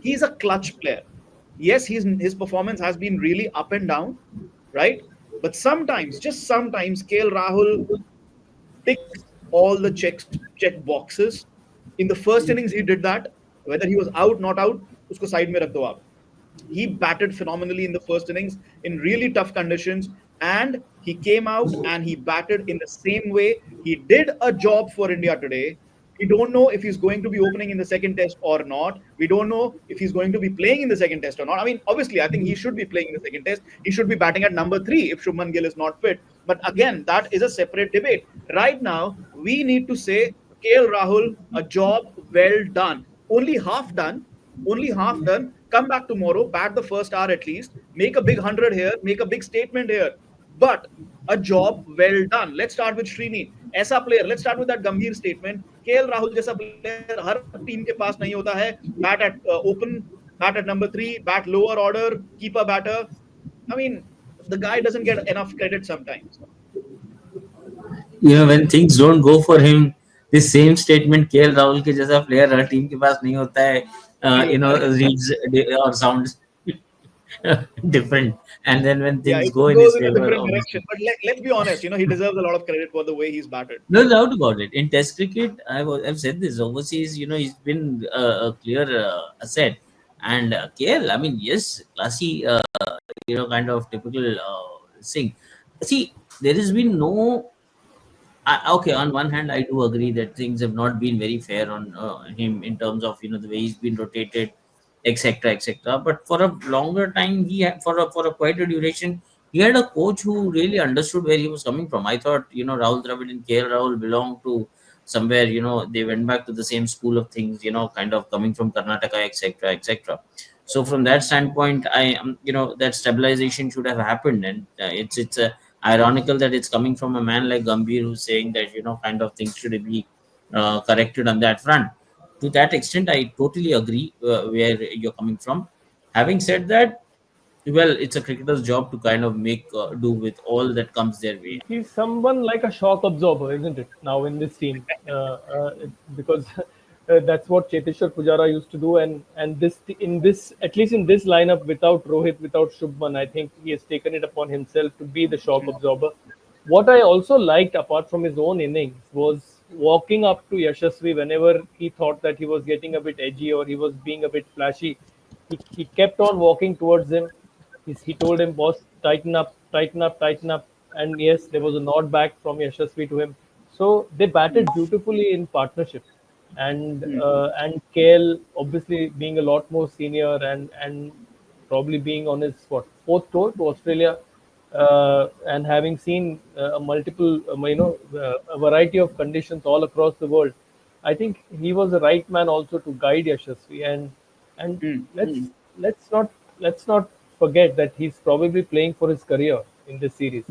he's a clutch player. Yes, his performance has been really up and down, right? But sometimes, just sometimes, KL Rahul ticks all the check boxes. In the first innings, he did that. Whether he was out, not out, usko side mein rakh do aap. He batted phenomenally in the first innings in really tough conditions, and he came out and he batted in the same way. He did a job for India today. We don't know if he's going to be opening in the second test or not. We don't know if he's going to be playing in the second test or not. I mean, obviously, I think he should be playing in the second test. He should be batting at number 3 if Shubman Gill is not fit. But again, that is a separate debate. Right now, we need to say, KL Rahul, a job well done. Only half done, only half done. Come back tomorrow, bat the first hour at least, make a big 100 here, make a big statement here. But a job well done. Let's start with Srini. ऐसा player, let's start with that गंभीर statement. KL Rahul जैसा player हर team के पास नहीं होता है. Bat at open, bat at number 3, bat lower order, keeper batter. I mean, the guy doesn't get enough credit sometimes. When things don't go for him, this same statement KL Rahul के जैसा player हर team के पास नहीं होता है, नहीं होता है. reads or sounds different, and then when Yeah, things it go in goes his in a favor, different direction. obviously. But let's be honest, he deserves a lot of credit for the way he's batted. No doubt about it. In Test cricket, I've said this overseas. He's been a clear asset, and KL. I mean, yes, classy. Kind of typical thing. See, there has been no. Okay, on one hand, I do agree that things have not been very fair on him in terms of the way he's been rotated, etc., etc. But for a longer time, he had, for a quite a duration, he had a coach who really understood where he was coming from. I thought Rahul Dravid and KL Rahul belonged to somewhere. They went back to the same school of things. Kind of coming from Karnataka, etc., etc. So from that standpoint, I that stabilization should have happened, and it's a ironical that it's coming from a man like Gambhir who's saying that kind of things should be corrected on that front. To that extent, I totally agree where you're coming from. Having said that, well, it's a cricketer's job to kind of make do with all that comes their way. He's someone like a shock absorber, isn't it? Now in this team, because that's what Cheteshwar Pujara used to do, and this in this at least in this lineup without Rohit, without Shubman, I think he has taken it upon himself to be the shock absorber. What I also liked, apart from his own innings, was walking up to Yashasvi whenever he thought that he was getting a bit edgy or he was being a bit flashy. He kept on walking towards him. He told him, boss, tighten up, tighten up, tighten up. And yes, there was a nod back from Yashasvi to him. So they batted beautifully in partnership. And KL obviously being a lot more senior and probably being on his fourth tour to Australia, and having seen a multiple a variety of conditions all across the world, I think he was the right man also to guide Yashasvi. And Mm. let's not forget that he's probably playing for his career in this series.